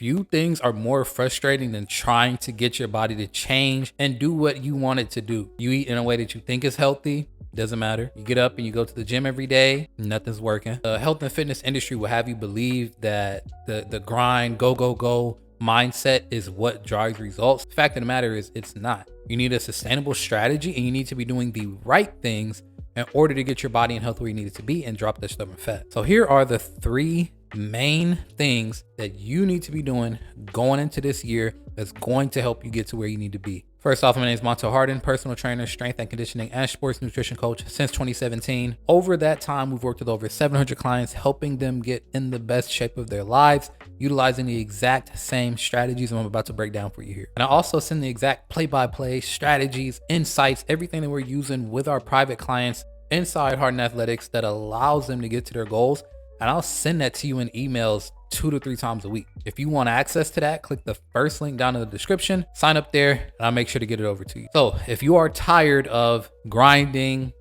few things are more frustrating than trying to get your body to change and do what you want it to do. You eat in a way that you think is healthy. Doesn't matter. You get up and you go to the gym every day, nothing's working. The health and fitness industry will have you believe that the grind, go mindset is what drives results. The fact of the matter is it's not. You need a sustainable strategy and you need to be doing the right things in order to get your body and health where you need it to be and drop that stubborn fat. So here are the 3 main things that you need to be doing going into this year that's going to help you get to where you need to be. First off, my name is Montel Harden, personal trainer, strength and conditioning, and sports nutrition coach since 2017. Over that time, we've worked with over 700 clients, helping them get in the best shape of their lives, utilizing the exact same strategies I'm about to break down for you here. And I also send the exact play-by-play strategies, insights, everything that we're using with our private clients inside Harden Athletics that allows them to get to their goals. And I'll send that to you in emails 2 to 3 times a week. If you want access to that, click the first link down in the description, sign up there, and I'll make sure to get it over to you. So if you are tired of grinding,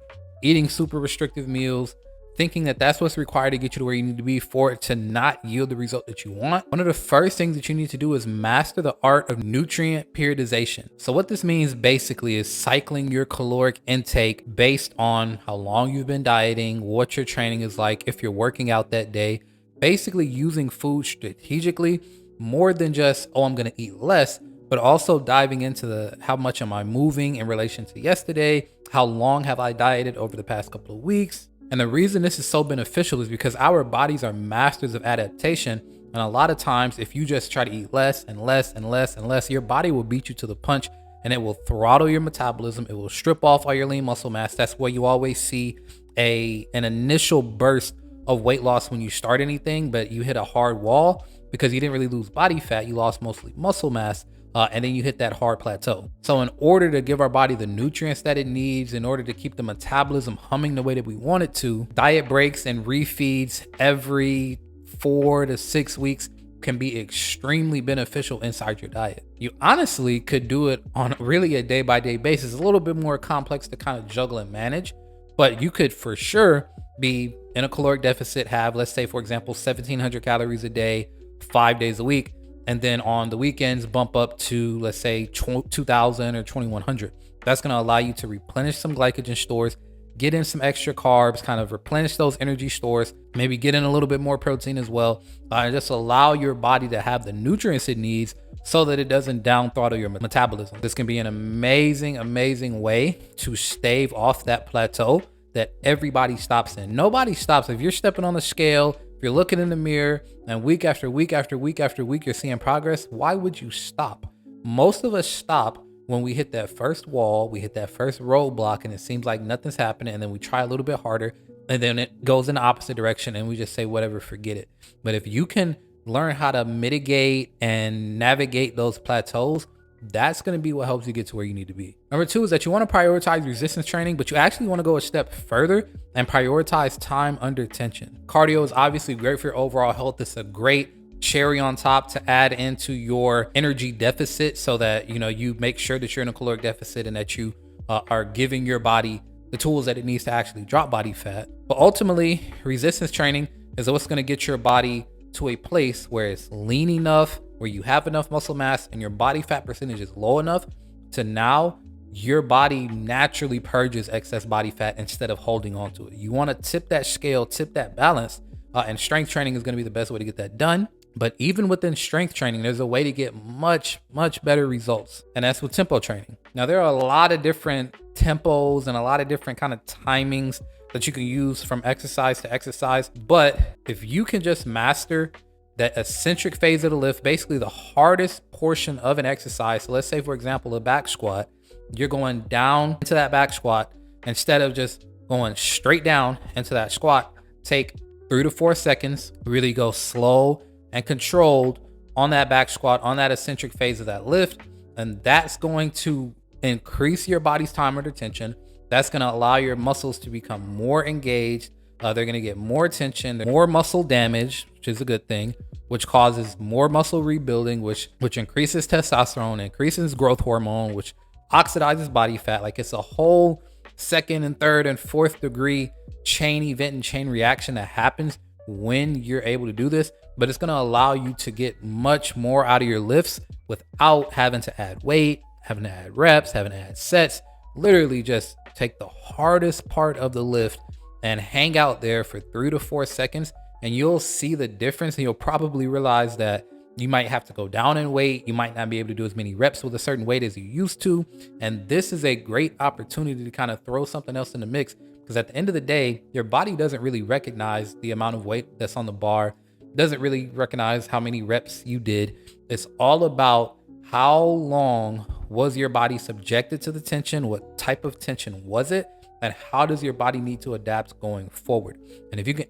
eating super restrictive meals, thinking that that's what's required to get you to where you need to be for it to not yield the result that you want, one of the first things that you need to do is master the art of nutrient periodization. So what this means basically is cycling your caloric intake based on how long you've been dieting, what your training is like, if you're working out that day, basically using food strategically more than just, oh, I'm going to eat less, but also diving into how much am I moving in relation to yesterday? How long have I dieted over the past couple of weeks? And the reason this is so beneficial is because our bodies are masters of adaptation. And a lot of times, if you just try to eat less and less and less and less, your body will beat you to the punch and it will throttle your metabolism. It will strip off all your lean muscle mass. That's where you always see an initial burst of weight loss when you start anything, but you hit a hard wall because you didn't really lose body fat. You lost mostly muscle mass. And then you hit that hard plateau. So in order to give our body the nutrients that it needs, in order to keep the metabolism humming the way that we want it to, diet breaks and refeeds every 4 to 6 weeks can be extremely beneficial inside your diet. You honestly could do it on really a day-by-day basis. It's a little bit more complex to kind of juggle and manage, but you could for sure be in a caloric deficit, have, let's say, for example, 1,700 calories a day, 5 days a week. And then on the weekends, bump up to, let's say, 2,000 or 2,100. That's going to allow you to replenish some glycogen stores, get in some extra carbs, kind of replenish those energy stores, maybe get in a little bit more protein as well, and just allow your body to have the nutrients it needs so that it doesn't down throttle your metabolism. This can be an amazing, amazing way to stave off that plateau that everybody stops in. Nobody stops. If you're stepping on the scale, if you're looking in the mirror and week after week after week after week, you're seeing progress, why would you stop? Most of us stop when we hit that first wall, we hit that first roadblock and it seems like nothing's happening. And then we try a little bit harder and then it goes in the opposite direction and we just say, whatever, forget it. But if you can learn how to mitigate and navigate those plateaus, that's going to be what helps you get to where you need to be. Number 2 is that you want to prioritize resistance training, but you actually want to go a step further and prioritize time under tension. Cardio is obviously great for your overall health. It's a great cherry on top to add into your energy deficit so that, you make sure that you're in a caloric deficit and that you are giving your body the tools that it needs to actually drop body fat. But ultimately, resistance training is what's going to get your body to a place where it's lean enough, where you have enough muscle mass and your body fat percentage is low enough to now your body naturally purges excess body fat instead of holding on to it. You want to tip that scale, tip that balance, and strength training is going to be the best way to get that done. But even within strength training, there's a way to get much, much better results. And that's with tempo training. Now, there are a lot of different tempos and a lot of different kind of timings that you can use from exercise to exercise. But if you can just master that eccentric phase of the lift, basically the hardest portion of an exercise. So let's say, for example, a back squat, you're going down into that back squat. Instead of just going straight down into that squat, take 3 to 4 seconds, really go slow and controlled on that back squat, on that eccentric phase of that lift. And that's going to increase your body's time under tension. That's going to allow your muscles to become more engaged. They're going to get more tension, more muscle damage, which is a good thing, which causes more muscle rebuilding, which increases testosterone, increases growth hormone, which oxidizes body fat. Like, it's a whole second and third and fourth degree chain event and chain reaction that happens when you're able to do this. but it's going to allow you to get much more out of your lifts without having to add weight, having to add reps, having to add sets. Literally just take the hardest part of the lift and hang out there for 3 to 4 seconds, and you'll see the difference. And you'll probably realize that you might have to go down in weight. You might not be able to do as many reps with a certain weight as you used to. And this is a great opportunity to kind of throw something else in the mix, because at the end of the day, your body doesn't really recognize the amount of weight that's on the bar, doesn't really recognize how many reps you did. It's all about how long was your body subjected to the tension, what type of tension was it, and how does your body need to adapt going forward. And if you can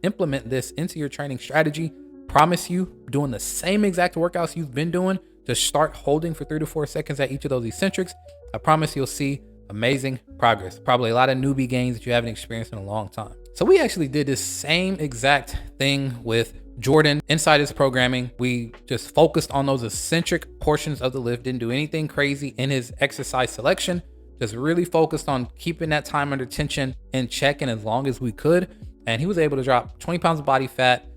implement this into your training strategy, promise you, doing the same exact workouts you've been doing, just start holding for 3 to 4 seconds at each of those eccentrics. I promise you'll see amazing progress. Probably a lot of newbie gains that you haven't experienced in a long time. So we actually did this same exact thing with Jordan inside his programming. We just focused on those eccentric portions of the lift, didn't do anything crazy in his exercise selection, just really focused on keeping that time under tension in check and as long as we could. And he was able to drop 20 pounds of body fat,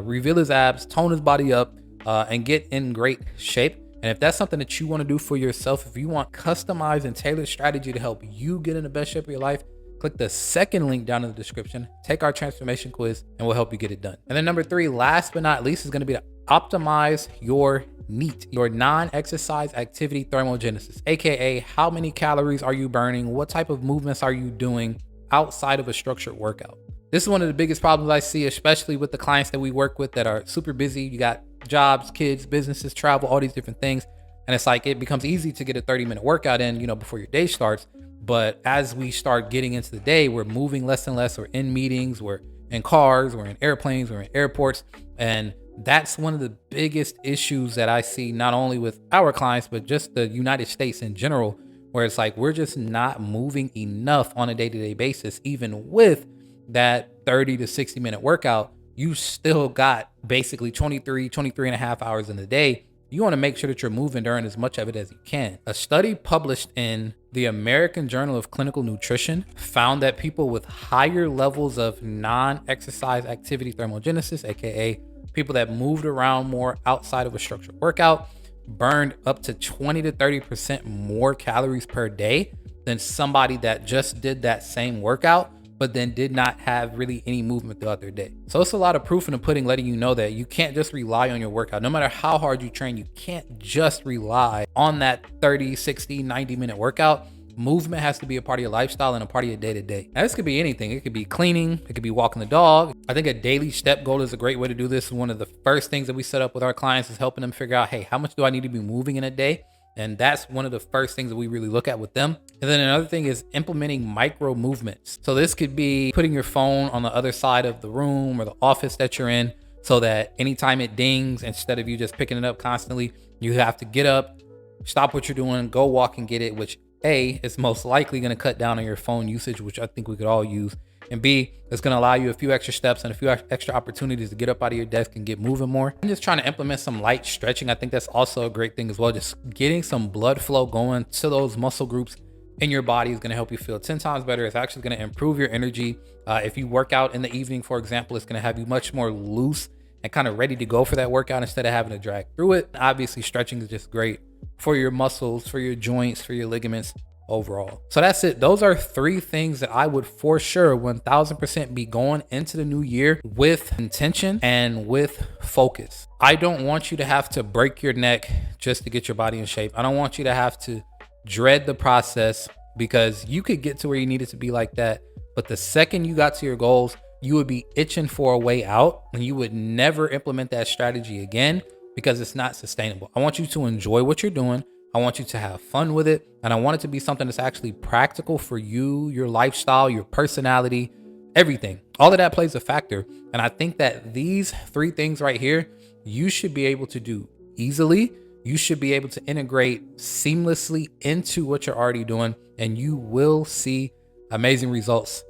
reveal his abs, tone his body up, and get in great shape. And if that's something that you want to do for yourself, if you want customized and tailored strategy to help you get in the best shape of your life, click the second link down in the description, take our transformation quiz, and we'll help you get it done. And then number 3, last but not least, is going to be to optimize your NEAT, your non-exercise activity thermogenesis, aka how many calories are you burning, what type of movements are you doing outside of a structured workout. This is one of the biggest problems I see, especially with the clients that we work with that are super busy. You got jobs, kids, businesses, travel, all these different things. And it's like, it becomes easy to get a 30-minute workout in, before your day starts. But as we start getting into the day, we're moving less and less. We're in meetings, we're in cars, we're in airplanes, we're in airports. And that's one of the biggest issues that I see, not only with our clients, but just the United States in general, where it's like, we're just not moving enough on a day-to-day basis. Even with that 30 to 60 minute workout, you still got basically 23 and a half hours in the day. You want to make sure that you're moving during as much of it as you can. A study published in the American Journal of Clinical Nutrition found that people with higher levels of non-exercise activity thermogenesis, aka people that moved around more outside of a structured workout, burned up to 20 to 30% more calories per day than somebody that just did that same workout but then did not have really any movement throughout their day. So it's a lot of proof in the pudding, letting you know that you can't just rely on your workout. No matter how hard you train, you can't just rely on that 30, 60, 90-minute workout. Movement has to be a part of your lifestyle and a part of your day-to-day. Now, this could be anything. It could be cleaning. It could be walking the dog. I think a daily step goal is a great way to do this. One of the first things that we set up with our clients is helping them figure out, hey, how much do I need to be moving in a day? And that's one of the first things that we really look at with them. And then another thing is implementing micro movements. So this could be putting your phone on the other side of the room or the office that you're in, so that anytime it dings, instead of you just picking it up constantly, you have to get up, stop what you're doing, go walk and get it, which A, is most likely going to cut down on your phone usage, which I think we could all use. And B, it's going to allow you a few extra steps and a few extra opportunities to get up out of your desk and get moving more. I'm just trying to implement some light stretching. I think that's also a great thing as well. Just getting some blood flow going to those muscle groups in your body is going to help you feel 10 times better. It's actually going to improve your energy. If you work out in the evening, for example, it's going to have you much more loose and kind of ready to go for that workout instead of having to drag through it. Obviously, stretching is just great for your muscles, for your joints, for your ligaments overall. So that's it. Those are 3 things that I would for sure 1000% be going into the new year with intention and with focus. I don't want you to have to break your neck just to get your body in shape. I don't want you to have to dread the process, because you could get to where you needed to be like that, but the second you got to your goals, you would be itching for a way out and you would never implement that strategy again, because it's not sustainable. I want you to enjoy what you're doing. I want you to have fun with it. And I want it to be something that's actually practical for you, your lifestyle, your personality, everything. All of that plays a factor. And I think that these 3 things right here, you should be able to do easily. You should be able to integrate seamlessly into what you're already doing, and you will see amazing results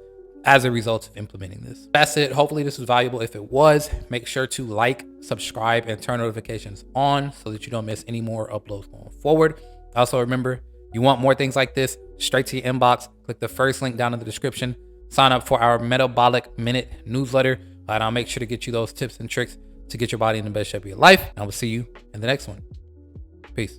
as a result of implementing this. That's it. Hopefully this was valuable. If it was, make sure to like, subscribe, and turn notifications on so that you don't miss any more uploads going forward. Also, remember, you want more things like this straight to your inbox, click the first link down in the description. Sign up for our Metabolic Minute newsletter, and I'll make sure to get you those tips and tricks to get your body in the best shape of your life. And I will see you in the next one. Peace.